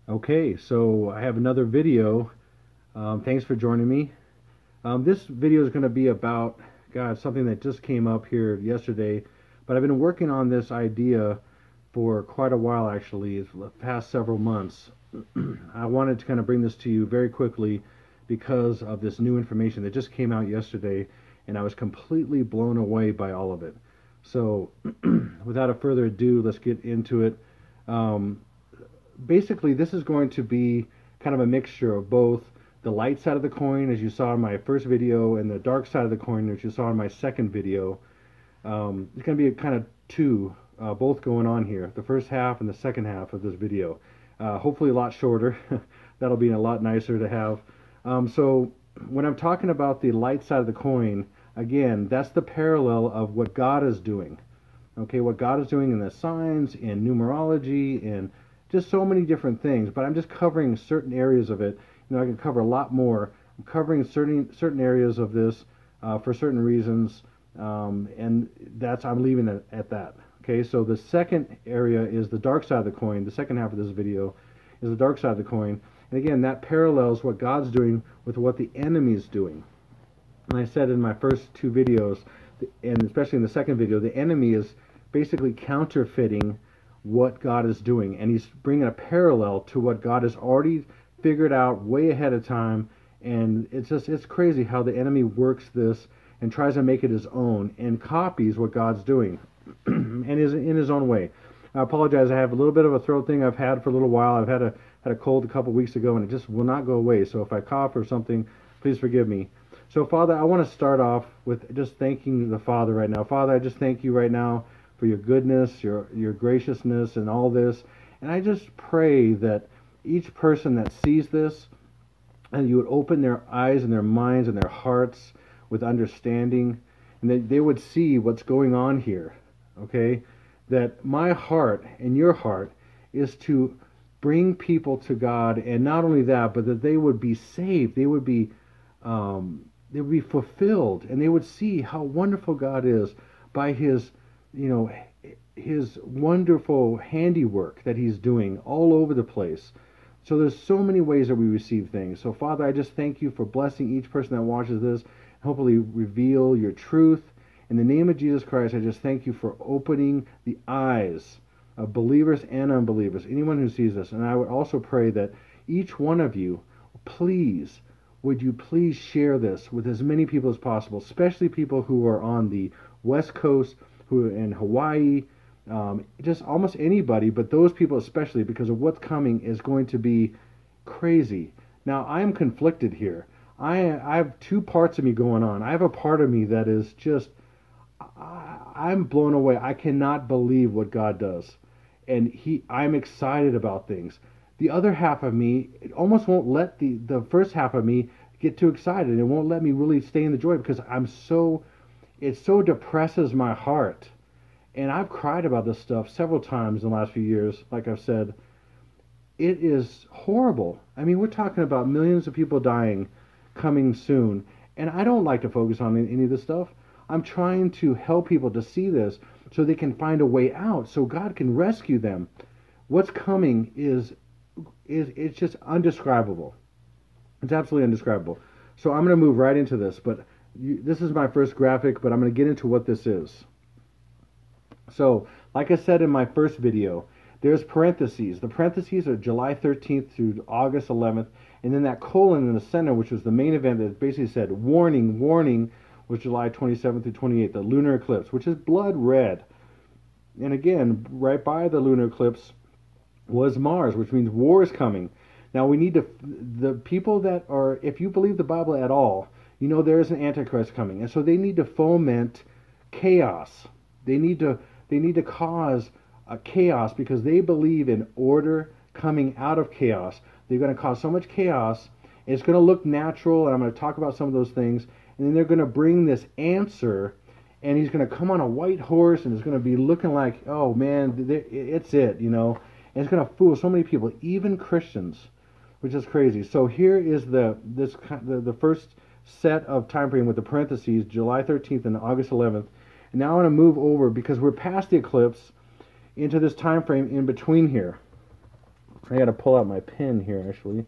Okay, so I have another video. Thanks for joining me. This video is going to be about, God, something that just came up here yesterday, but I've been working on this idea for quite a while actually, the past several months. I wanted to kind of bring this to you very quickly because of this new information that just came out yesterday, and I was completely blown away by all of it. So, without a further ado, let's get into it. Um, Basically, this is going to be kind of a mixture of both the light side of the coin, as you saw in my first video, and the dark side of the coin, which you saw in my second video. It's going to be a kind of two, both going on here, the first half and the second half of this video. Hopefully a lot shorter. That'll be a lot nicer to have. So when I'm talking about the light side of the coin, again, that's the parallel of what God is doing. Okay, what God is doing in the signs, in numerology, in just so many different things. But I'm just covering certain areas of it. I can cover a lot more. I'm covering certain areas of this for certain reasons, and I'm leaving it at that. Okay, so the second area is the dark side of the coin. The second half of this video is the dark side of the coin, and again, that parallels what God's doing with what the enemy is doing. And I said in my first two videos, and especially in the second video, the enemy is basically counterfeiting what God is doing, and he's bringing a parallel to what God has already figured out way ahead of time. And it's crazy how the enemy works this and tries to make it his own and copies what God's doing and is in his own way. I apologize, I have a little bit of a throat thing I've had for a little while. I've had a cold a couple weeks ago, and it just will not go away. So if I cough or something, please forgive me. So Father, I want to start off with just thanking the Father right now. Father, I just thank you right now for your goodness, your graciousness, and all this. And I just pray that each person that sees this, and you would open their eyes and their minds and their hearts with understanding, and that they would see what's going on here. Okay? That my heart and your heart is to bring people to God, and not only that, but that they would be saved. They would be fulfilled, and they would see how wonderful God is by his his wonderful handiwork that he's doing all over the place. So there's so many ways that we receive things. So Father, I just thank you for blessing each person that watches this, and hopefully reveal your truth. In the name of Jesus Christ, I just thank you for opening the eyes of believers and unbelievers, anyone who sees this. And I would also pray that each one of you, would you please share this with as many people as possible, especially people who are on the West Coast, who are in Hawaii, just almost anybody, but those people especially, because of what's coming is going to be crazy. Now, I am conflicted here. I have two parts of me going on. I have a part of me that is just, I'm blown away. I cannot believe what God does. And I'm excited about things. The other half of me, it almost won't let the first half of me get too excited. It won't let me really stay in the joy because it so depresses my heart. And I've cried about this stuff several times in the last few years. Like I've said, it is horrible. I mean, we're talking about millions of people dying coming soon. And I don't like to focus on any of this stuff. I'm trying to help people to see this so they can find a way out, so God can rescue them. What's coming is it's just undescribable. It's absolutely indescribable. So I'm going to move right into this. But this is my first graphic, but I'm going to get into what this is. So, like I said in my first video, there's parentheses. The parentheses are July 13th through August 11th, and then that colon in the center, which was the main event that basically said, warning, warning, was July 27th through 28th, the lunar eclipse, which is blood red. And again, right by the lunar eclipse was Mars, which means war is coming. Now we need the people that are, if you believe the Bible at all, you know there is an Antichrist coming, and so they need to foment chaos. They need to cause a chaos because they believe in order coming out of chaos. They're going to cause so much chaos. It's going to look natural, and I'm going to talk about some of those things. And then they're going to bring this answer, and he's going to come on a white horse, and it's going to be looking like, oh man, it's it, you know. And it's going to fool so many people, even Christians, which is crazy. So here is the first set of time frame with the parentheses, July 13th and August 11th. And now I want to move over, because we're past the eclipse, into this time frame in between here. I got to pull out my pen here, actually,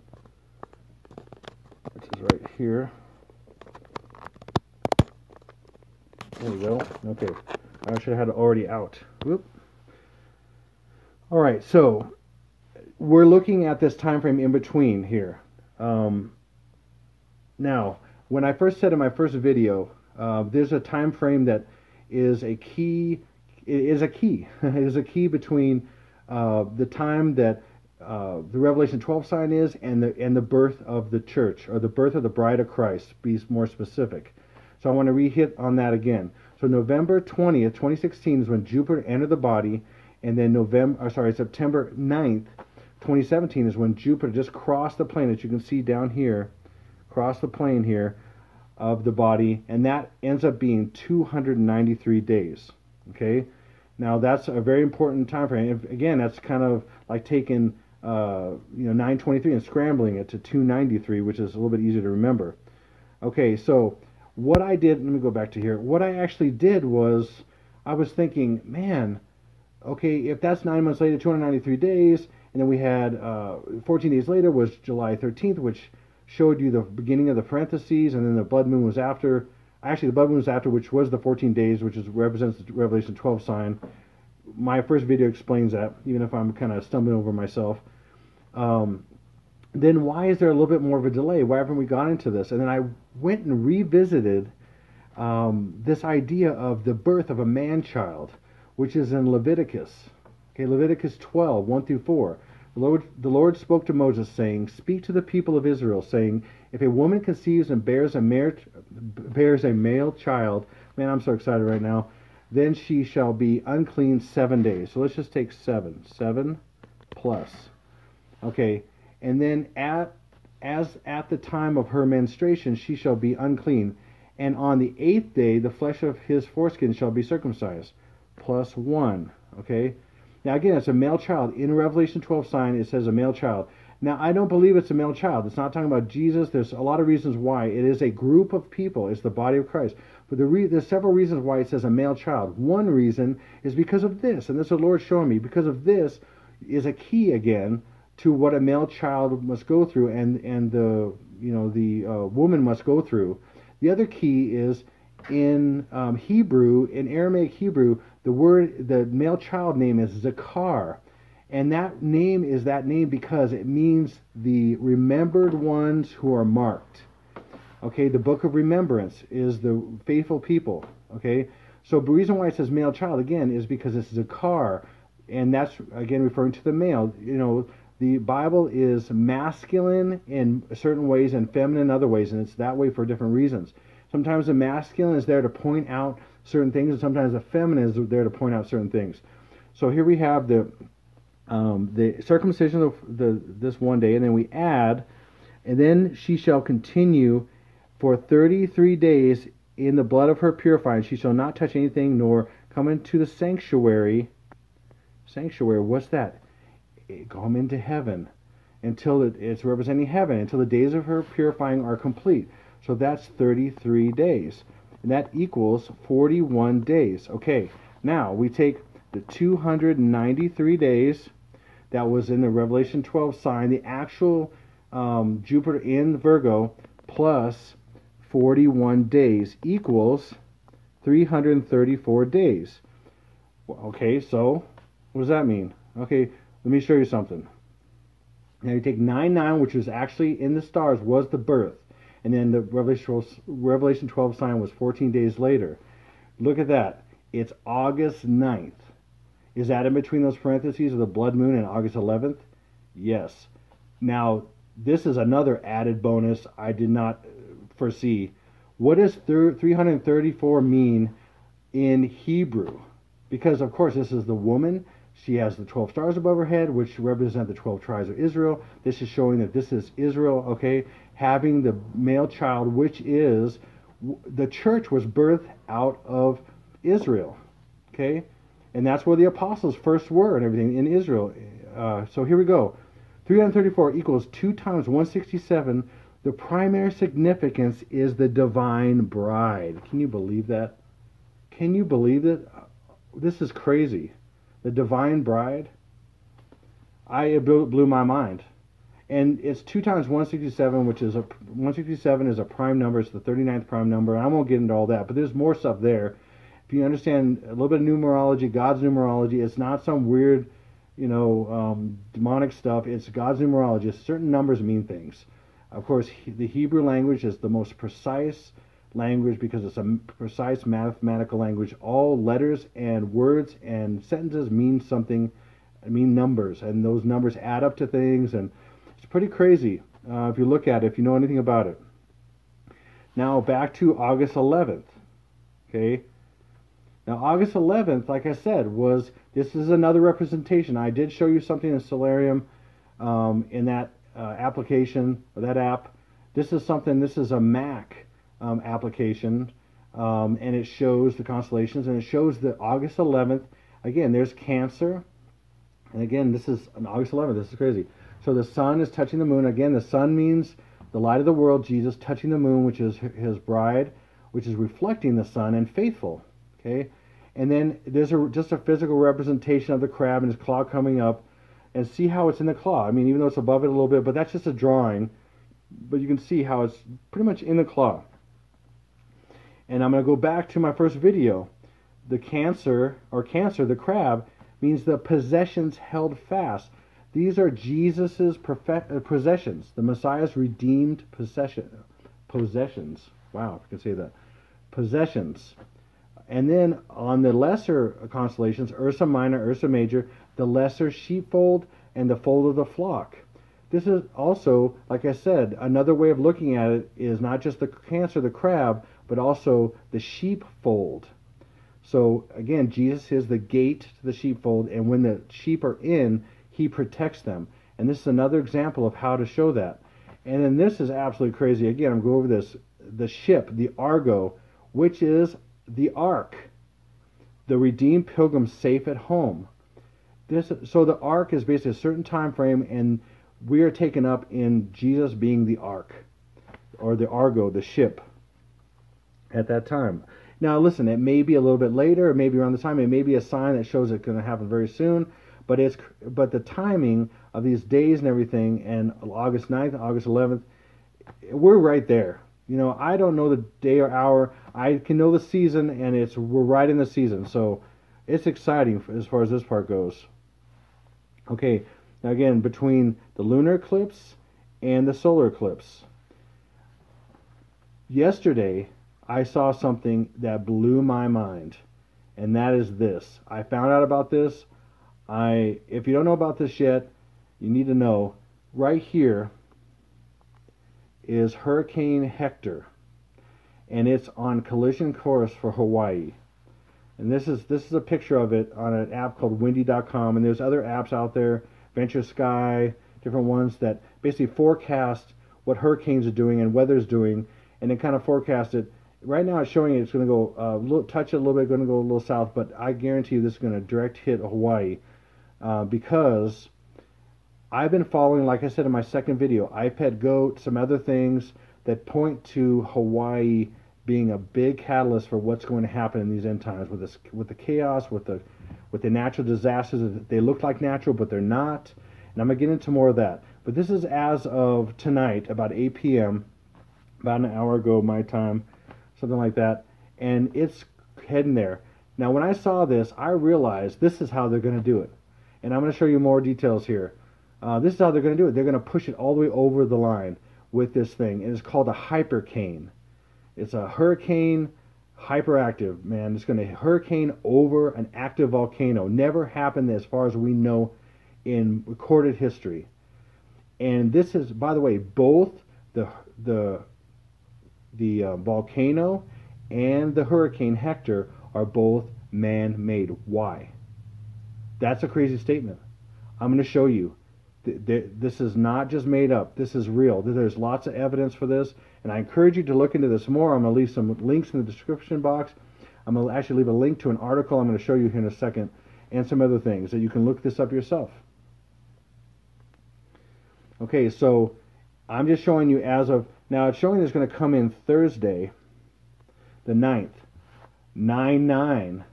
which is right here. There we go. Okay. I should have had it already out. Whoop. All right, so we're looking at this time frame in between here. Now, when I first said in my first video, there's a time frame that is a key. It is a key. It is a key between the time that the Revelation 12 sign is and the birth of the church, or the birth of the bride of Christ. Be more specific. So I want to re-hit on that again. So November 20th, 2016 is when Jupiter entered the body, and then September 9th, 2017 is when Jupiter just crossed the plane that you can see down here, cross the plane here of the body, and that ends up being 293 days. Okay, now that's a very important time frame. Again, that's kind of like taking 923 and scrambling it to 293, which is a little bit easier to remember. Okay, so what I did, let me go back to here. What I actually did was I was thinking, man, okay, if that's 9 months later, 293 days, and then we had 14 days later was July 13th, which showed you the beginning of the parentheses, and then the blood moon was after. Actually, the blood moon was after, which was the 14 days, which represents the Revelation 12 sign. My first video explains that, even if I'm kind of stumbling over myself. Then why is there a little bit more of a delay? Why haven't we gone into this? And then I went and revisited this idea of the birth of a man-child, which is in Leviticus. Okay, Leviticus 12, 1 through 4. The Lord spoke to Moses, saying, "Speak to the people of Israel, saying, if a woman conceives and bears a male child," man, I'm so excited right now, "then she shall be unclean 7 days." So let's just take 7 plus. Okay, and then at the time of her menstruation, she shall be unclean. And on the 8th day, the flesh of his foreskin shall be circumcised. Plus 1. Okay? Now, again, it's a male child. In Revelation 12 sign, it says a male child. Now, I don't believe it's a male child. It's not talking about Jesus. There's a lot of reasons why. It is a group of people. It's the body of Christ. But there's several reasons why it says a male child. One reason is because of this. And this is the Lord showing me. Because of this is a key, again, to what a male child must go through and the woman must go through. The other key is in Hebrew, in Aramaic Hebrew, the male child name is Zakar. And that name is that name because it means the remembered ones who are marked. Okay, the book of remembrance is the faithful people. Okay, so the reason why it says male child, again, is because it's Zakar. And that's, again, referring to the male. The Bible is masculine in certain ways and feminine in other ways, and it's that way for different reasons. Sometimes the masculine is there to point out certain things, and sometimes the feminine is there to point out certain things. So here we have the circumcision of this one day, and then we add, and then she shall continue for 33 days in the blood of her purifying. She shall not touch anything, nor come into the sanctuary. Sanctuary, what's that? Come into heaven until it's representing heaven, until the days of her purifying are complete. So that's 33 days, and that equals 41 days. Okay, now we take the 293 days that was in the Revelation 12 sign, the actual Jupiter in Virgo, plus 41 days equals 334 days. Okay, so what does that mean? Okay, let me show you something. Now you take 9/9, which was actually in the stars, was the birth. And then the Revelation 12 sign was 14 days later. Look at that. It's August 9th. Is that in between those parentheses of the blood moon and August 11th? Yes. Now, this is another added bonus I did not foresee. What does 334 mean in Hebrew? Because, of course, this is the woman. She has the 12 stars above her head, which represent the 12 tribes of Israel. This is showing that this is Israel, okay, having the male child, which is, the church was birthed out of Israel, okay? And that's where the apostles first were and everything, in Israel. So here we go. 334 equals 2 times 167. The primary significance is the divine bride. Can you believe that? Can you believe it? This is crazy. The divine bride. It blew my mind. And it's 2 times 167, which is 167 is a prime number. It's the 39th prime number. I won't get into all that, but there's more stuff there. If you understand a little bit of numerology, God's numerology, it's not some weird, demonic stuff. It's God's numerology. Certain numbers mean things. Of course, the Hebrew language is the most precise language because it's a precise mathematical language. All letters and words and sentences mean something, mean numbers, and those numbers add up to things, and it's pretty crazy if you look at it, if you know anything about it. Now back to August 11th. Okay. Now August 11th, like I said, this is another representation. I did show you something in Solarium in that application, or that app. This is a Mac application, and it shows the constellations, and it shows that August 11th, again, there's Cancer, and again, this is on August 11th. This is crazy. So the sun is touching the moon. Again, the sun means the light of the world, Jesus touching the moon, which is his bride, which is reflecting the sun, and faithful. Okay? And then there's just a physical representation of the crab and his claw coming up, and see how it's in the claw. I mean, even though it's above it a little bit, but that's just a drawing. But you can see how it's pretty much in the claw. And I'm going to go back to my first video. The Cancer, the crab, means the possessions held fast. These are Jesus's possessions, the Messiah's redeemed possessions. Wow, if I can say that. Possessions. And then on the lesser constellations, Ursa Minor, Ursa Major, the lesser sheepfold and the fold of the flock. This is also, like I said, another way of looking at it is not just the Cancer, the crab, but also the sheepfold. So again, Jesus is the gate to the sheepfold, and when the sheep are in, he protects them. And this is another example of how to show that. And then this is absolutely crazy. Again, I'm going over this. The ship, the Argo, which is the ark, the redeemed pilgrim safe at home. So the ark is basically a certain time frame, and we are taken up in Jesus being the ark, or the Argo, the ship, at that time. Now listen, it may be a little bit later, it may be around the time, it may be a sign that shows it's going to happen very soon, but the timing of these days and everything, and August 9th, August 11th, we're right there. I don't know the day or hour. I can know the season, and we're right in the season. So it's exciting as far as this part goes. Okay, now again, between the lunar eclipse and the solar eclipse. Yesterday, I saw something that blew my mind, and that is this. I found out about this. If you don't know about this yet, you need to know. Right here is Hurricane Hector, and it's on collision course for Hawaii. And this is a picture of it on an app called windy.com, and there's other apps out there, Venture Sky, different ones that basically forecast what hurricanes are doing and weather's doing, and then kind of forecast it. Right now it's showing it's going to go touch it a little bit, going to go a little south, but I guarantee you this is going to direct hit Hawaii because I've been following, like I said in my second video, iPad Goat, some other things that point to Hawaii being a big catalyst for what's going to happen in these end times with the chaos, with the natural disasters. They look like natural, but they're not. And I'm going to get into more of that. But this is as of tonight, about 8 p.m., about an hour ago my time, something like that. And it's heading there. Now, when I saw this, I realized this is how they're going to do it. And I'm going to show you more details here. This is how they're going to do it. They're going to push it all the way over the line with this thing. And it's called a hypercane. It's a hurricane hyperactive, man. It's going to hurricane over an active volcano. Never happened as far as we know in recorded history. And this is, by the way, both the volcano and the hurricane Hector are both man-made. Why? That's a crazy statement. I'm going to show you. This is not just made up. This is real. There's lots of evidence for this, and I encourage you to look into this more. I'm going to leave some links in the description box. I'm going to actually leave a link to an article I'm going to show you here in a second, and some other things that you can look this up yourself. Okay, so I'm just showing you as of now. It's showing it's going to come in Thursday, the 9th, 9/9,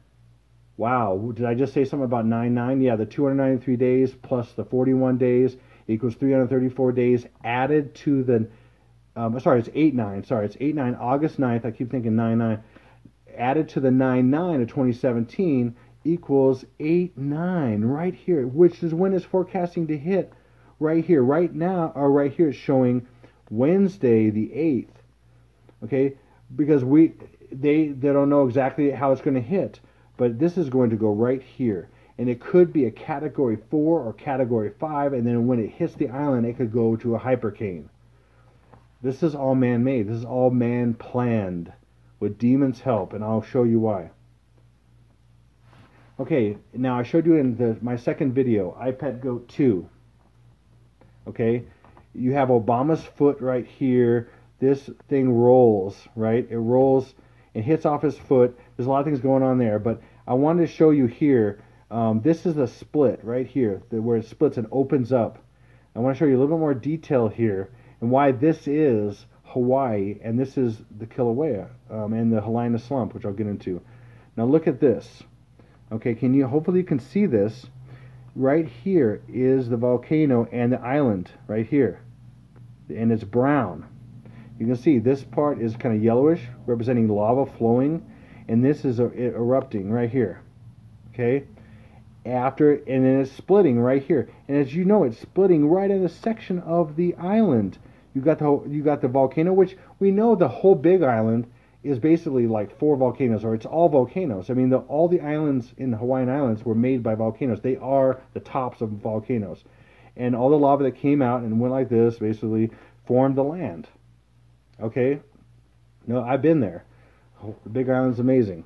Wow, did I just say something about 9/9? Yeah, the 293 days plus the 41 days equals 334 days added to the, sorry, it's 8/9. Sorry, it's 8/9, August 9th. I keep thinking 9/9. Added to the 9/9 of 2017 equals 8/9 right here, which is when it's forecasting to hit right here. Right now, or right here, it's showing Wednesday the 8th. Okay, because they don't know exactly how it's going to hit, but this is going to go right here, and it could be a category 4 or category 5, and then when it hits the island it could go to a hypercane. This is all man-made. This is all man-planned with demons' help, and I'll show you why. Okay, now I showed you in my second video, iPet Goat 2. Okay, you have Obama's foot right here. This thing rolls, right? It rolls and hits off his foot. There's a lot of things going on there, but I wanted to show you here. This is the split right here, where it splits and opens up. I want to show you a little bit more detail here and why this is Hawaii and this is the Kilauea and the Hilina Slump, which I'll get into. Now look at this. Okay, hopefully you can see this. Right here is the volcano and the island right here, and it's brown. You can see this part is kind of yellowish, representing lava flowing, and this is erupting right here. Okay, and then it's splitting right here, and as you know, it's splitting right in a section of the island. You got the volcano, which we know the whole big island is basically like 4 volcanoes, or it's all volcanoes. I mean, all the islands in the Hawaiian Islands were made by volcanoes. They are the tops of volcanoes, and all the lava that came out and went like this basically formed the land. Okay, no, I've been there. The Big Island's amazing.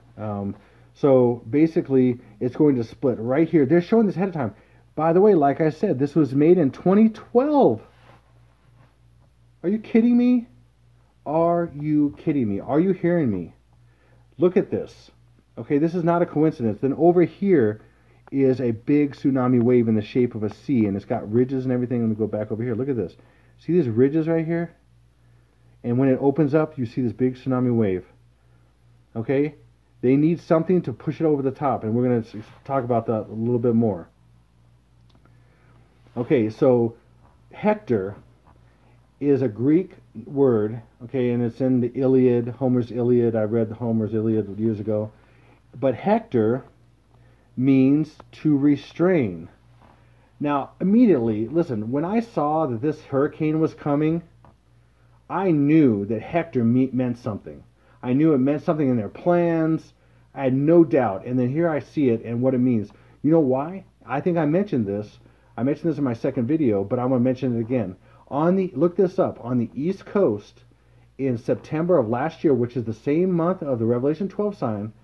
So basically, it's going to split right here. They're showing this ahead of time. By the way, like I said, this was made in 2012. Are you kidding me? Are you kidding me? Are you hearing me? Look at this. Okay, this is not a coincidence. Then over here is a big tsunami wave in the shape of a C, and it's got ridges and everything. Let me go back over here. Look at this. See these ridges right here? And when it opens up, you see this big tsunami wave. Okay? They need something to push it over the top, and we're going to talk about that a little bit more. Okay, so Hector is a Greek word, okay, and it's in the Iliad, Homer's Iliad. I read Homer's Iliad years ago. But Hector means to restrain. Now, immediately, listen, when I saw that this hurricane was coming, I knew that Hector meant something. I knew it meant something in their plans. I had no doubt. And then here I see it and what it means. You know why? I think I mentioned this. I mentioned this in my second video, but I'm going to mention it again. Look this up. On the East Coast, in September of last year, which is the same month of the Revelation 12 sign,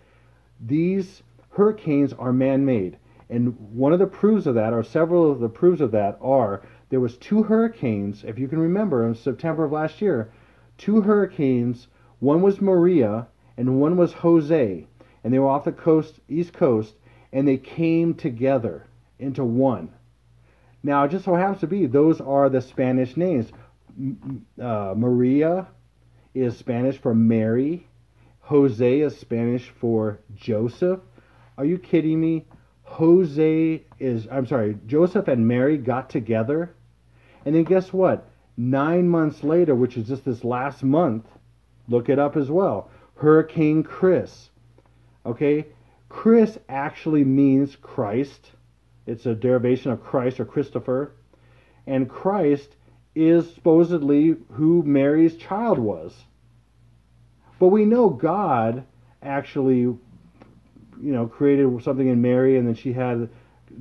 these hurricanes are man-made. And one of the proofs of that, or several of the proofs of that, are there was 2 hurricanes, if you can remember, in September of last year, 2 hurricanes. One was Maria and one was Jose, and they were off the coast, East Coast, and they came together into one. Now, it just so happens to be those are the Spanish names. Maria is Spanish for Mary. Jose is Spanish for Joseph. Are you kidding me? Joseph and Mary got together. And then guess what? 9 months later, which is just this last month, look it up as well, Hurricane Chris. Okay? Chris actually means Christ. It's a derivation of Christ or Christopher. And Christ is supposedly who Mary's child was. But we know God actually, created something in Mary and then she had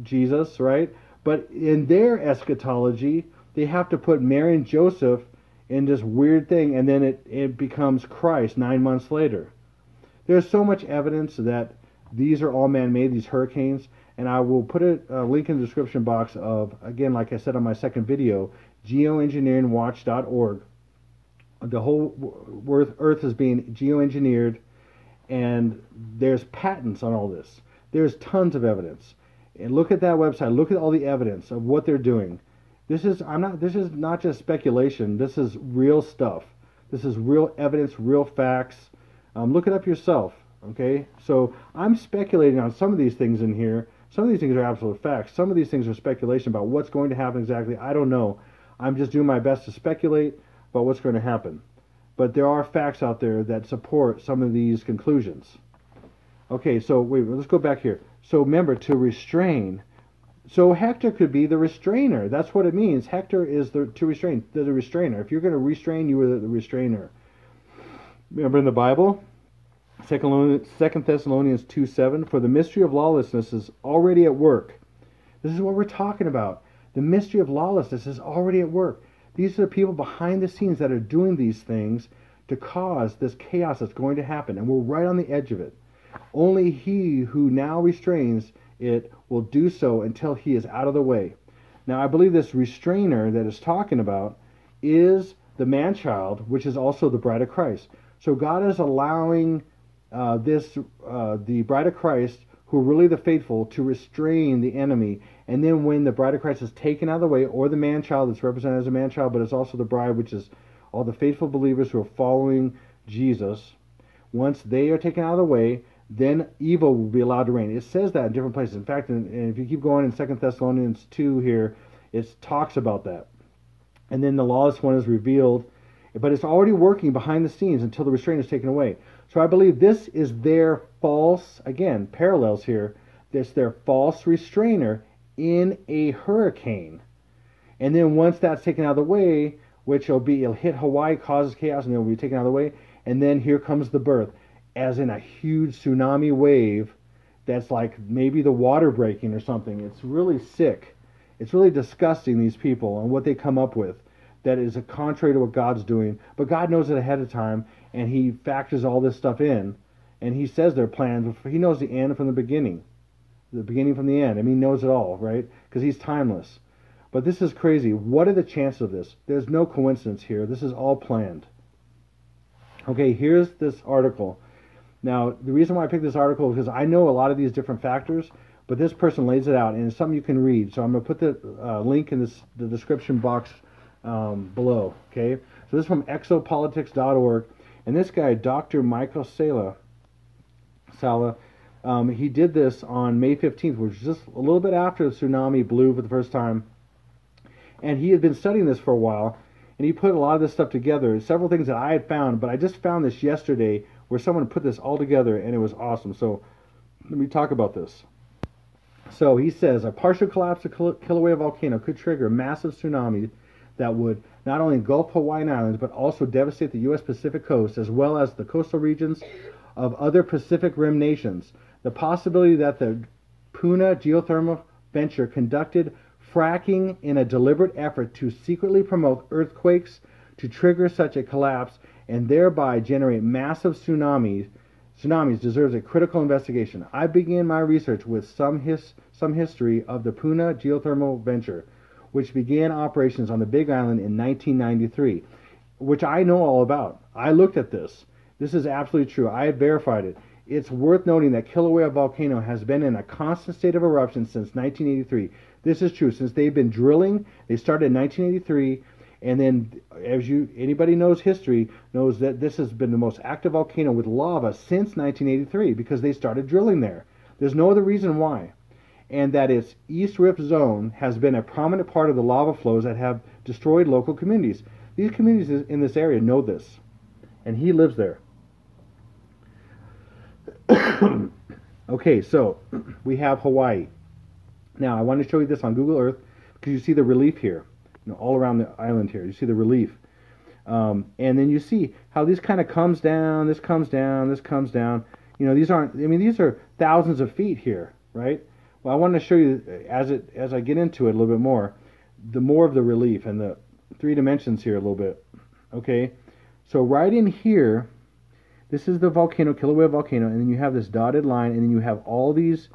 Jesus, right? But in their eschatology, they have to put Mary and Joseph in this weird thing, and then it becomes Christ 9 months later. There's so much evidence that these are all man-made, these hurricanes, and I will put a link in the description box of, again, like I said on my second video, geoengineeringwatch.org. The whole Earth is being geoengineered, and there's patents on all this. There's tons of evidence. And look at that website. Look at all the evidence of what they're doing. This is not just speculation. This is real stuff. This is real evidence, real facts. Look it up yourself. Okay, so I'm speculating on some of these things in here. Some of these things are absolute facts. Some of these things are speculation about what's going to happen exactly. I don't know. I'm just doing my best to speculate about what's going to happen. But there are facts out there that support some of these conclusions. Okay, so wait, let's go back here. So remember, to restrain. So Hector could be the restrainer. That's what it means. Hector is to restrain, the restrainer. If you're going to restrain, you are the restrainer. Remember in the Bible, 2 Thessalonians 2:7, for the mystery of lawlessness is already at work. This is what we're talking about. The mystery of lawlessness is already at work. These are the people behind the scenes that are doing these things to cause this chaos that's going to happen, and we're right on the edge of it. Only he who now restrains it will do so until he is out of the way. Now, I believe this restrainer that is talking about is the man-child, which is also the bride of Christ. So God is allowing the bride of Christ, who are really the faithful, to restrain the enemy. And then when the bride of Christ is taken out of the way, or the man-child that's represented as a man-child, but it's also the bride, which is all the faithful believers who are following Jesus, once they are taken out of the way, then evil will be allowed to reign. It says that in different places. In fact, and if you keep going in 2 Thessalonians 2 here, it talks about that. And then the lawless one is revealed, but it's already working behind the scenes until the restraint is taken away. So I believe this is their false, again, parallels here, this their false restrainer in a hurricane. And then once that's taken out of the way, which it'll hit Hawaii, causes chaos, and it'll be taken out of the way, and then here comes the birth, as in a huge tsunami wave that's like maybe the water breaking or something. It's really sick. It's really disgusting, these people, and what they come up with. That is contrary to what God's doing. But God knows it ahead of time, and he factors all this stuff in, and he says their plans. He knows the end from the beginning from the end. I mean, he knows it all, right? Because he's timeless. But this is crazy. What are the chances of this? There's no coincidence here. This is all planned. Okay, here's this article. Now, the reason why I picked this article is because I know a lot of these different factors, but this person lays it out, and it's something you can read. So I'm going to put the link in the description box below. Okay, so this is from exopolitics.org, and this guy, Dr. Michael Sala, he did this on May 15th, which is just a little bit after the tsunami blew for the first time, and he had been studying this for a while, and he put a lot of this stuff together, several things that I had found, but I just found this yesterday where someone put this all together, and it was awesome. So let me talk about this. So he says a partial collapse of Kilauea volcano could trigger a massive tsunami that would not only engulf Hawaiian Islands, but also devastate the U.S. Pacific coast, as well as the coastal regions of other Pacific Rim nations. The possibility that the Puna geothermal venture conducted fracking in a deliberate effort to secretly promote earthquakes to trigger such a collapse and thereby generate massive tsunamis deserves a critical investigation. I began my research with some history of the Puna geothermal venture, which began operations on the Big Island in 1993, which I know all about. I looked at this. This is absolutely true. I had verified it. It's worth noting that Kilauea volcano has been in a constant state of eruption since 1983. This is true. Since they've been drilling, they started in 1983, and then anybody knows history, knows that this has been the most active volcano with lava since 1983 because they started drilling there. There's no other reason why. And that its East Rift Zone has been a prominent part of the lava flows that have destroyed local communities. These communities in this area know this, and he lives there. Okay, so we have Hawaii. Now, I want to show you this on Google Earth because you see the relief here, all around the island here. You see the relief. And then you see how this kind of comes down, this comes down, this comes down. These are thousands of feet here, right? Well, I want to show you, as I get into it a little bit more of the relief and the 3 dimensions here a little bit. Okay, so right in here, this is the volcano, Kilauea volcano, and then you have this dotted line, and then you have all these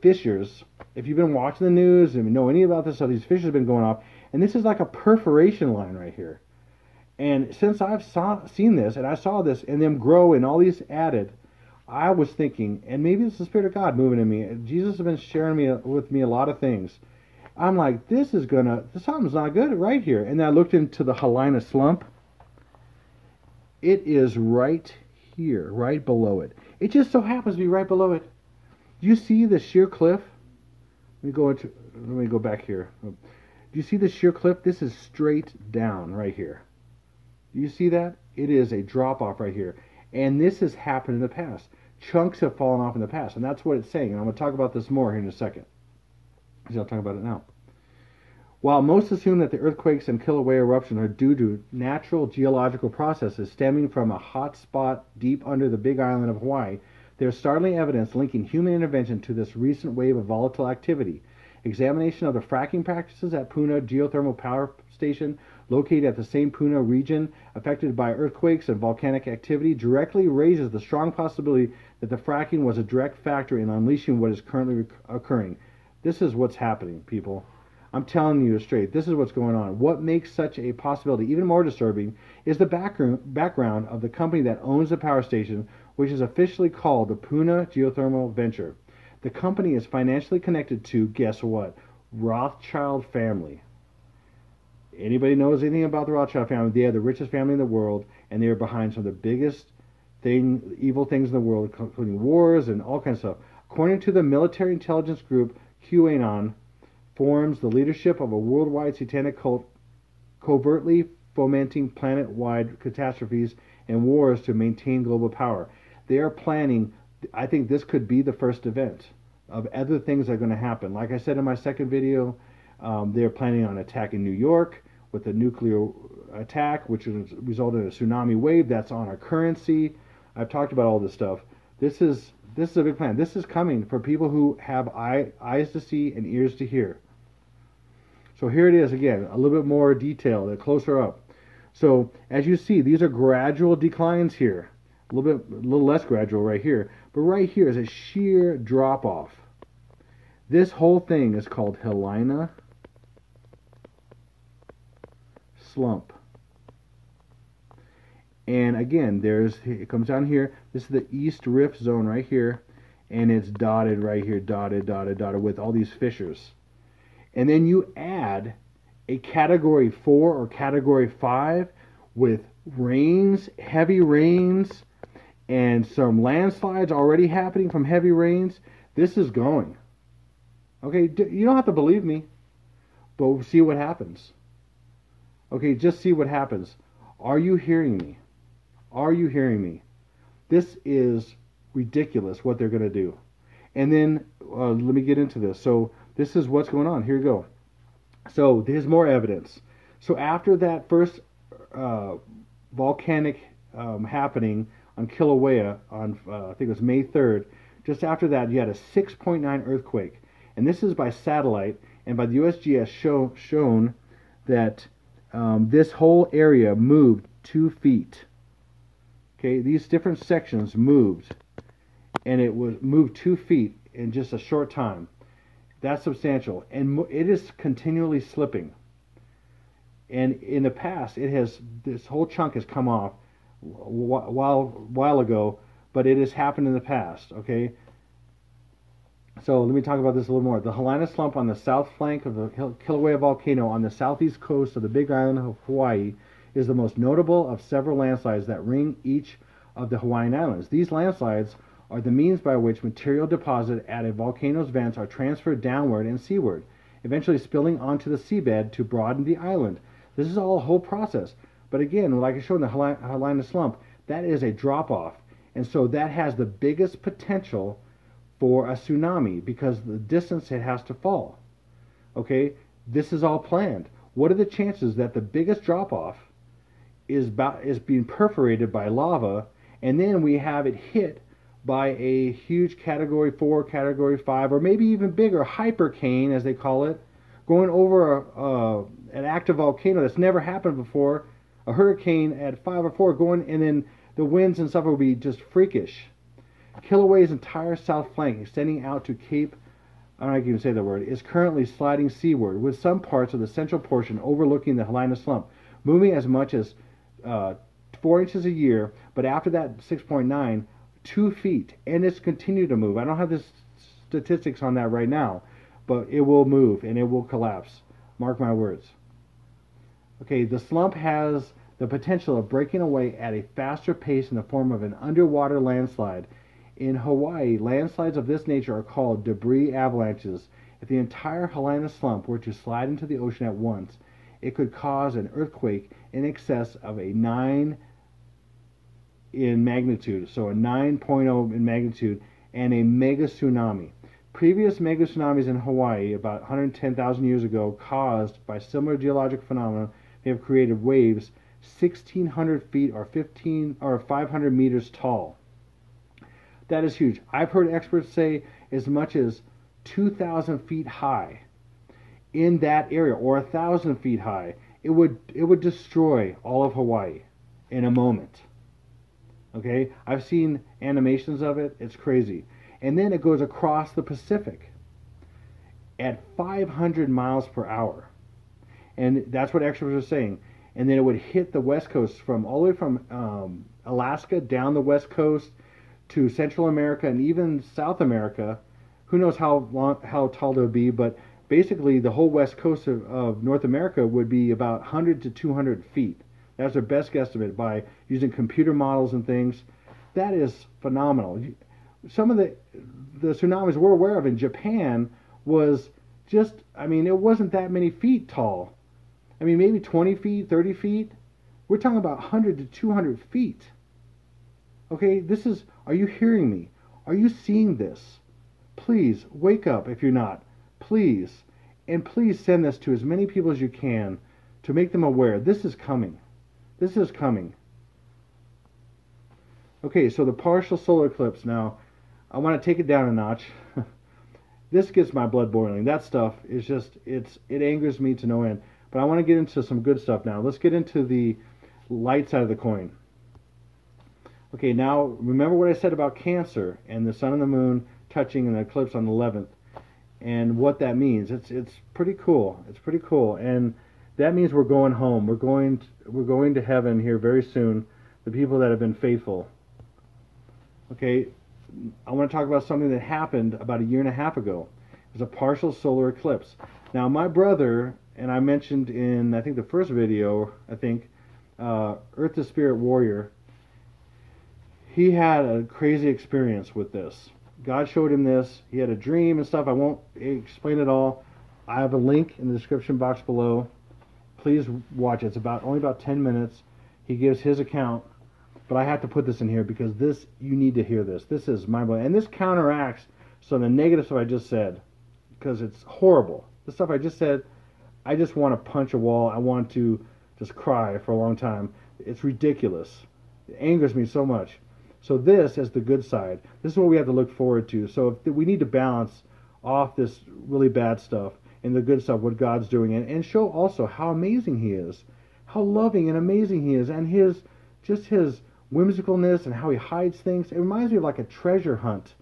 fissures. If you've been watching the news and know any about this, so these fissures have been going off, and this is like a perforation line right here. And since I've seen this, and I saw this, and them grow, and all these added, I was thinking, and maybe it's the Spirit of God moving in me. Jesus has been sharing with me a lot of things. I'm like, something's not good right here. And then I looked into the Hilina Slump. It is right here, right below it. It just so happens to be right below it. Do you see the sheer cliff? Let me go back here. Do you see the sheer cliff? This is straight down right here. Do you see that? It is a drop off right here. And this has happened in the past. Chunks have fallen off in the past, and that's what it's saying. And I'm going to talk about this more here in a second. So I'll talk about it now. While most assume that the earthquakes and Kilauea eruption are due to natural geological processes stemming from a hot spot deep under the Big Island of Hawaii, there is startling evidence linking human intervention to this recent wave of volatile activity. Examination of the fracking practices at Puna Geothermal Power Station, located at the same Puna region affected by earthquakes and volcanic activity, directly raises the strong possibility that the fracking was a direct factor in unleashing what is currently occurring. This is what's happening, people. I'm telling you straight, this is what's going on. What makes such a possibility even more disturbing is the background of the company that owns the power station, which is officially called the Puna Geothermal Venture. The company is financially connected to, guess what? Rothschild family. Anybody knows anything about the Rothschild family? They are the richest family in the world, and they are behind some of the biggest evil things in the world, including wars and all kinds of stuff. According to the military intelligence group QAnon, forms the leadership of a worldwide satanic cult covertly fomenting planet-wide catastrophes and wars to maintain global power. They are planning, I think this could be the first event of other things that are going to happen. Like I said in my second video, they're planning on attacking New York with a nuclear attack, which will result in a tsunami wave that's on our currency. I've talked about all this stuff. This is a big plan. This is coming for people who have eyes to see and ears to hear. So here it is again, a little bit more detailed, closer up. So as you see, these are gradual declines here. A little less gradual right here. But right here is a sheer drop off. This whole thing is called Hilina Slump. And again, it comes down here. This is the East Rift Zone right here. And it's dotted right here, dotted with all these fissures. And then you add a Category 4 or Category 5 with rains, heavy rains, and some landslides already happening from heavy rains. This is going. Okay, you don't have to believe me, but see what happens. Okay, just see what happens. Are you hearing me? Are you hearing me? This is ridiculous what they're going to do. And then, let me get into this. So this is what's going on. Here you go. So there's more evidence. So after that first volcanic happening on Kilauea on, I think it was May 3rd, just after that you had a 6.9 earthquake. And this is by satellite, and by the USGS shown that this whole area moved 2 feet. Okay, these different sections moved, and it was moved 2 feet in just a short time. That's substantial, and it is continually slipping. And in the past, this whole chunk has come off a while ago, but it has happened in the past. Okay. So let me talk about this a little more. The Hilina Slump on the south flank of the Kilauea volcano on the southeast coast of the Big Island of Hawaii is the most notable of several landslides that ring each of the Hawaiian Islands. These landslides are the means by which material deposited at a volcano's vents are transferred downward and seaward, eventually spilling onto the seabed to broaden the island. This is all a whole process. But again, like I showed in the Hilina Slump, that is a drop-off. And so that has the biggest potential for a tsunami because the distance it has to fall. Okay, this is all planned. What are the chances that the biggest drop-off is being perforated by lava, and then we have it hit by a huge Category 4, Category 5, or maybe even bigger hypercane, as they call it, going over an active volcano that's never happened before, a hurricane at 5 or 4 going, and then the winds and stuff will be just freakish. Kilauea's entire south flank, extending out to Cape, I don't know if you can say the word, is currently sliding seaward, with some parts of the central portion overlooking the Hilina Slump, moving as much as 4 inches a year, but after that 6.9, 2 feet, and it's continued to move. I don't have the statistics on that right now, but it will move and it will collapse. Mark my words. Okay, the slump has the potential of breaking away at a faster pace in the form of an underwater landslide. In Hawaii, landslides of this nature are called debris avalanches. If the entire Hilina slump were to slide into the ocean at once, it could cause an earthquake in excess of a 9 in magnitude, so a 9.0 in magnitude, and a mega tsunami. Previous mega tsunamis in Hawaii, about 110,000 years ago, caused by similar geologic phenomena, may have created waves 1,600 feet or 500 meters tall. That is huge. I've heard experts say as much as 2,000 feet high in that area, or 1,000 feet high. It would destroy all of Hawaii in a moment. Okay, I've seen animations of it. It's crazy. And then it goes across the Pacific at 500 miles per hour, and that's what experts are saying. And then it would hit the West Coast from all the way from Alaska down the West Coast to Central America and even South America. Who knows how tall it would be, but basically the whole West Coast of North America would be about 100 to 200 feet. That's their best guesstimate by using computer models and things. That is phenomenal. Some of the tsunamis we're aware of in Japan was just, I mean, it wasn't that many feet tall. I mean, maybe 20 feet, 30 feet. We're talking about 100 to 200 feet. Okay, are you hearing me? Are you seeing this? Please, wake up if you're not. Please. And please send this to as many people as you can to make them aware. This is coming. This is coming. Okay, so the partial solar eclipse. Now, I want to take it down a notch. This gets my blood boiling. That stuff is just, it angers me to no end. But I want to get into some good stuff now. Let's get into the light side of the coin. Okay, now remember what I said about Cancer and the sun and the moon touching an eclipse on the 11th, and what that means. It's pretty cool. It's pretty cool, and that means we're going home. We're going to heaven here very soon. The people that have been faithful. Okay, I want to talk about something that happened about a year and a half ago. It was a partial solar eclipse. Now, my brother, and I mentioned in, I think, the first video, Earth to Spirit Warrior, he had a crazy experience with this. God showed him this. He had a dream and stuff. I won't explain it all. I have a link in the description box below. Please watch it. It's only about 10 minutes. He gives his account. But I have to put this in here because you need to hear this. This is mind-blowing. And this counteracts some of the negative stuff I just said, because it's horrible. The stuff I just said, I just want to punch a wall. I want to just cry for a long time. It's ridiculous. It angers me so much. So this is the good side. This is what we have to look forward to. So we need to balance off this really bad stuff and the good stuff, what God's doing, and show also how amazing He is, how loving and amazing He is, and His whimsicalness and how He hides things. It reminds me of like a treasure hunt.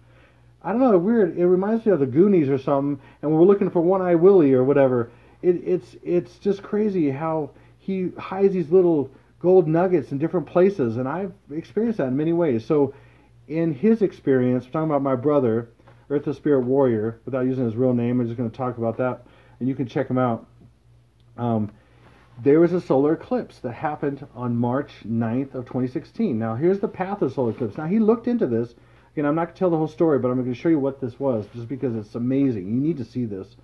I don't know, weird. It reminds me of the Goonies or something, and we're looking for One-Eye Willie or whatever. It's just crazy how He hides these little gold nuggets in different places, and I've experienced that in many ways. So in his experience, I'm talking about my brother, Earth to Spirit Warrior, without using his real name, I'm just going to talk about that, and you can check him out. There was a solar eclipse that happened on March 9th of 2016. Now, here's the path of the solar eclipse. Now, he looked into this. Again, I'm not going to tell the whole story, but I'm going to show you what this was, just because it's amazing. You need to see this.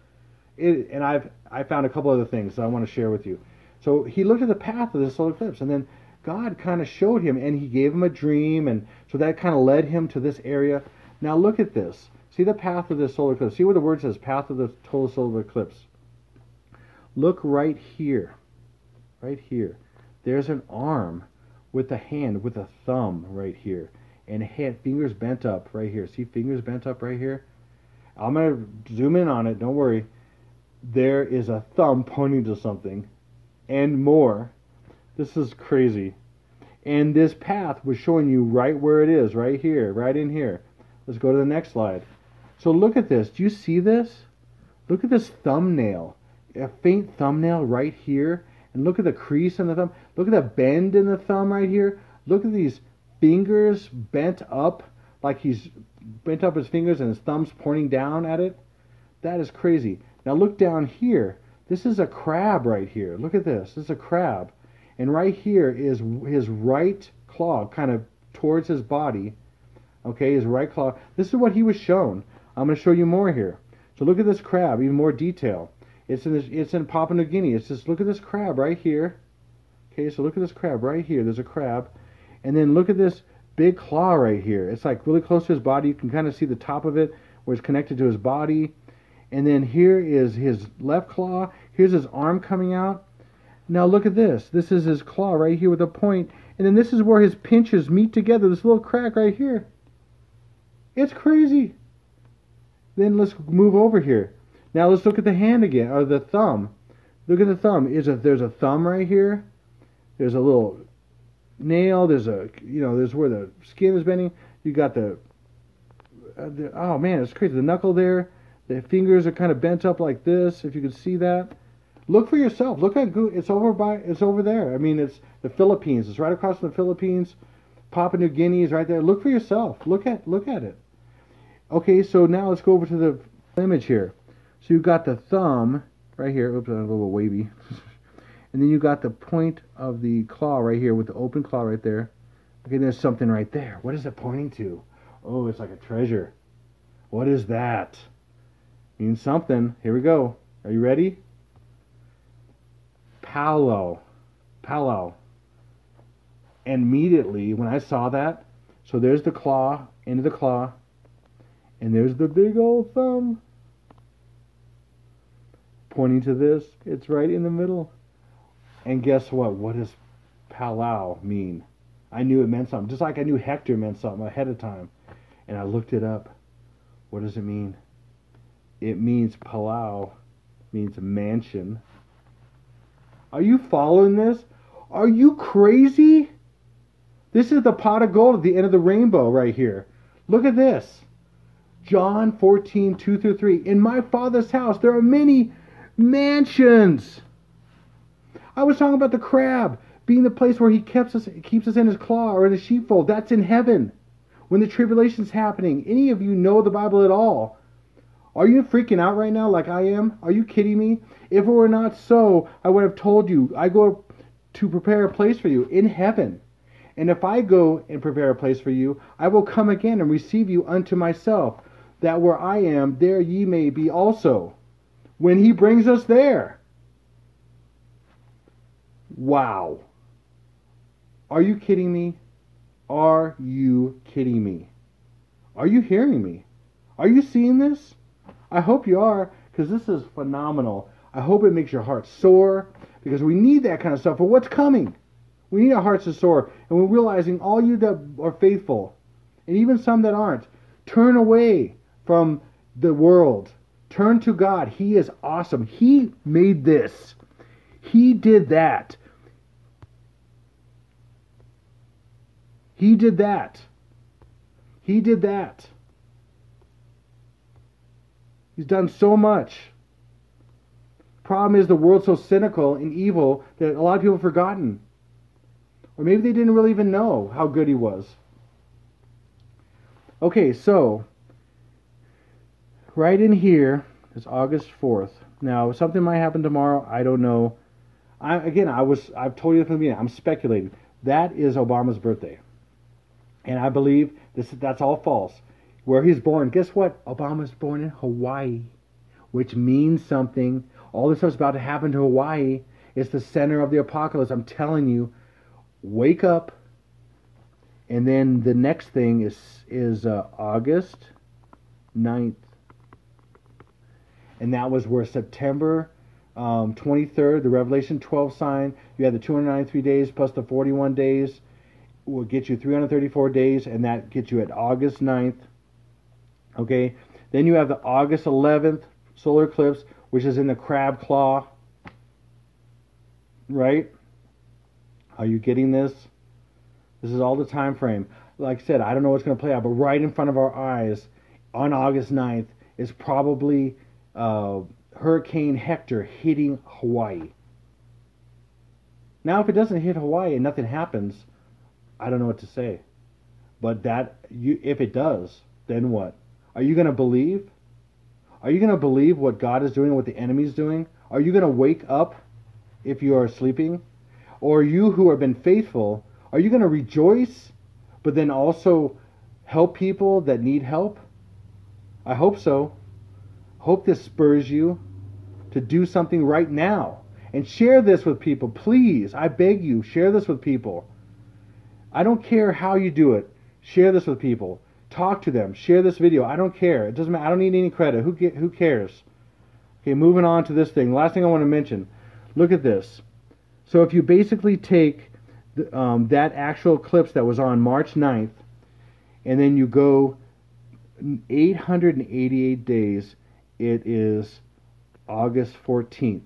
And I found a couple other things that I want to share with you. So he looked at the path of this solar eclipse, and then God kind of showed him, and He gave him a dream, and so that kind of led him to this area. Now, look at this. See the path of this solar eclipse. See where the word says, path of the total solar eclipse. Look right here. Right here. There's an arm with a hand, with a thumb right here. And fingers bent up right here. See fingers bent up right here? I'm going to zoom in on it. Don't worry. There is a thumb pointing to something. And more. This is crazy. And this path was showing you right where it is. Right here. Right in here. Let's go to the next slide. So look at this. Do you see this? Look at this thumbnail. A faint thumbnail right here. And look at the crease in the thumb. Look at the bend in the thumb right here. Look at these fingers bent up, like he's bent up his fingers and his thumb's pointing down at it. That is crazy. Now look down here. This is a crab right here. Look at this. This is a crab. And right here is his right claw, kind of towards his body. Okay, his right claw. This is what he was shown. I'm going to show you more here. So look at this crab, even more detail. It's in Papua New Guinea. It's just, look at this crab right here. Okay, so look at this crab right here. There's a crab. And then look at this big claw right here. It's like really close to his body. You can kind of see the top of it where it's connected to his body. And then here is his left claw. Here's his arm coming out. Now look at this. This is his claw right here with a point. And then this is where his pinches meet together. This little crack right here. It's crazy. Then let's move over here. Now let's look at the hand again, or the thumb. Look at the thumb. There's a thumb right here. There's a little nail. There's where the skin is bending. You got oh man, it's crazy. The knuckle there. The fingers are kind of bent up like this. If you could see that, look for yourself. Look at it's over there. I mean, it's the Philippines. It's right across from the Philippines. Papua New Guinea is right there. Look for yourself. Look at it. Okay, so now let's go over to the image here. So you've got the thumb right here. Oops, I'm a little wavy. And then you got the point of the claw right here with the open claw right there. Okay, there's something right there. What is it pointing to? Oh, it's like a treasure. What is that? Means something. Here we go. Are you ready? Palau. And immediately when I saw that, so there's the claw, end of the claw, and there's the big old thumb pointing to this. It's right in the middle. And guess what? What does Palau mean? I knew it meant something. Just like I knew Hector meant something ahead of time. And I looked it up. What does it mean? It means Palau means mansion. Are you following this? Are you crazy? This is the pot of gold at the end of the rainbow right here. Look at this. John 14, 2 through 3. In my Father's house there are many mansions. I was talking about the crab being the place where he keeps us in his claw or in the sheepfold. That's in heaven. When the tribulation's happening. Any of you know the Bible at all? Are you freaking out right now like I am? Are you kidding me? If it were not so, I would have told you, I go to prepare a place for you in heaven. And if I go and prepare a place for you, I will come again and receive you unto myself, that where I am, there ye may be also, when he brings us there. Wow. Are you kidding me? Are you kidding me? Are you hearing me? Are you seeing this? I hope you are, because this is phenomenal. I hope it makes your heart soar, because we need that kind of stuff for what's coming. We need our hearts to soar, and we're realizing all you that are faithful, and even some that aren't, turn away from the world. Turn to God. He is awesome. He made this. He did that. He did that. He did that. He's done so much. Problem is the world's so cynical and evil that a lot of people have forgotten. Or maybe they didn't really even know how good he was. Okay, so right in here is August 4th. Now, something might happen tomorrow. I don't know. I've told you from the beginning, I'm speculating. That is Obama's birthday. And I believe that's all false. Where he's born, guess what? Obama's born in Hawaii, which means something. All this stuff's about to happen to Hawaii. It's the center of the apocalypse. I'm telling you, wake up. And then the next thing is August 9th. And that was where September 23rd, the Revelation 12 sign, you had the 293 days plus the 41 days, will get you 334 days, and that gets you at August 9th. Okay, then you have the August 11th solar eclipse, which is in the crab claw. Right? Are you getting this? This is all the time frame. Like I said, I don't know what's going to play out, but right in front of our eyes on August 9th is probably Hurricane Hector hitting Hawaii. Now, if it doesn't hit Hawaii and nothing happens, I don't know what to say. But if it does, then what? Are you going to believe? Are you going to believe what God is doing and what the enemy is doing? Are you going to wake up if you are sleeping? Or you who have been faithful, are you going to rejoice, but then also help people that need help? I hope so. Hope this spurs you to do something right now. And share this with people. Please, I beg you, share this with people. I don't care how you do it. Share this with people. Talk to them. Share this video. I don't care. It doesn't matter. I don't need any credit. Who cares? Okay, moving on to this thing. Last thing I want to mention. Look at this. So if you basically take that actual eclipse that was on March 9th, and then you go 888 days, it is August 14th.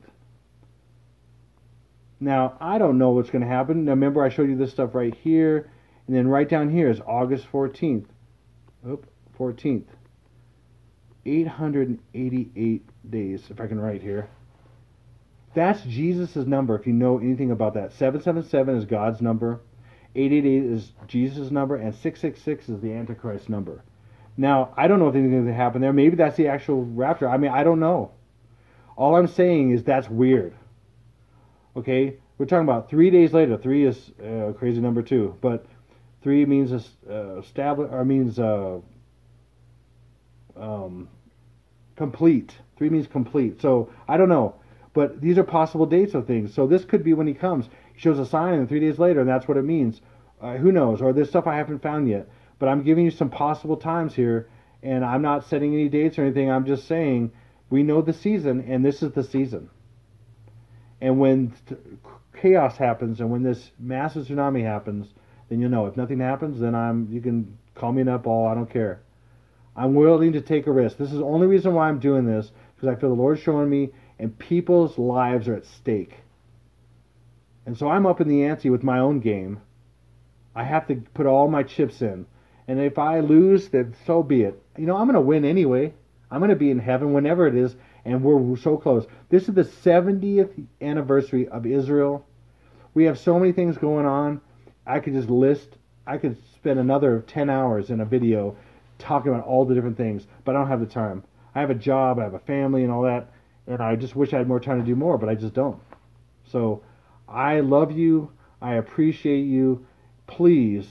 Now, I don't know what's going to happen. Now, remember, I showed you this stuff right here, and then right down here is August 14th. 14th. 888 days, if I can write here. That's Jesus' number, if you know anything about that. 777 is God's number. 888 is Jesus' number, and 666 is the Antichrist number. Now, I don't know if anything's going to happen there. Maybe that's the actual rapture. I mean, I don't know. All I'm saying is that's weird. Okay? We're talking about 3 days later. 3 is a crazy number too, but 3 means complete. 3 means complete. So, I don't know. But these are possible dates of things. So this could be when he comes. He shows a sign, and 3 days later, and that's what it means. Who knows? Or there's stuff I haven't found yet. But I'm giving you some possible times here, and I'm not setting any dates or anything. I'm just saying we know the season, and this is the season. And when chaos happens, and when this massive tsunami happens, then you'll know. If nothing happens, then you can call me a nutball. I don't care. I'm willing to take a risk. This is the only reason why I'm doing this, because I feel the Lord's showing me, and people's lives are at stake. And so I'm up in the ante with my own game. I have to put all my chips in. And if I lose, then so be it. You know, I'm going to win anyway. I'm going to be in heaven whenever it is, and we're so close. This is the 70th anniversary of Israel. We have so many things going on. I could spend another 10 hours in a video talking about all the different things, but I don't have the time. I have a job, I have a family and all that. And I just wish I had more time to do more, but I just don't. So I love you. I appreciate you. Please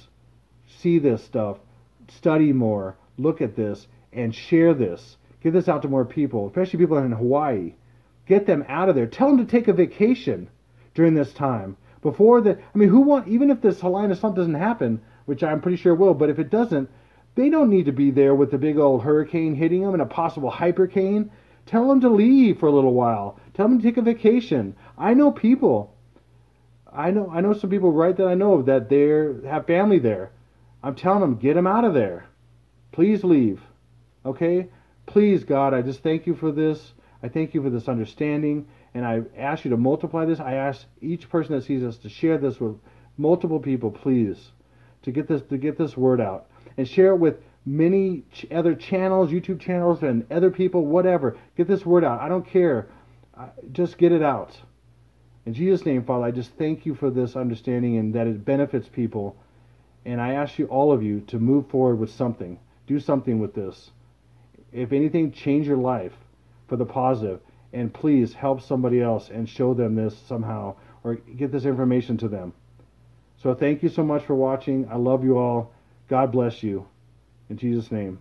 see this stuff. Study more. Look at this and share this. Get this out to more people, especially people in Hawaii. Get them out of there. Tell them to take a vacation during this time. Even if this Hilina Slump doesn't happen, which I'm pretty sure will, but if it doesn't, they don't need to be there with the big old hurricane hitting them and a possible hypercane. Tell them to leave for a little while. Tell them to take a vacation. I know people. I know some people that I know of that have family there. I'm telling them, get them out of there. Please leave. Okay? Please, God, I just thank you for this. I thank you for this understanding. And I ask you to multiply this. I ask each person that sees us to share this with multiple people, please, to get this word out. And share it with many other channels, YouTube channels, and other people, whatever. Get this word out. I don't care. Just get it out. In Jesus' name, Father, I just thank you for this understanding and that it benefits people. And I ask you, all of you, to move forward with something. Do something with this. If anything, change your life for the positive. And please help somebody else and show them this somehow, or get this information to them. So thank you so much for watching. I love you all. God bless you. In Jesus' name.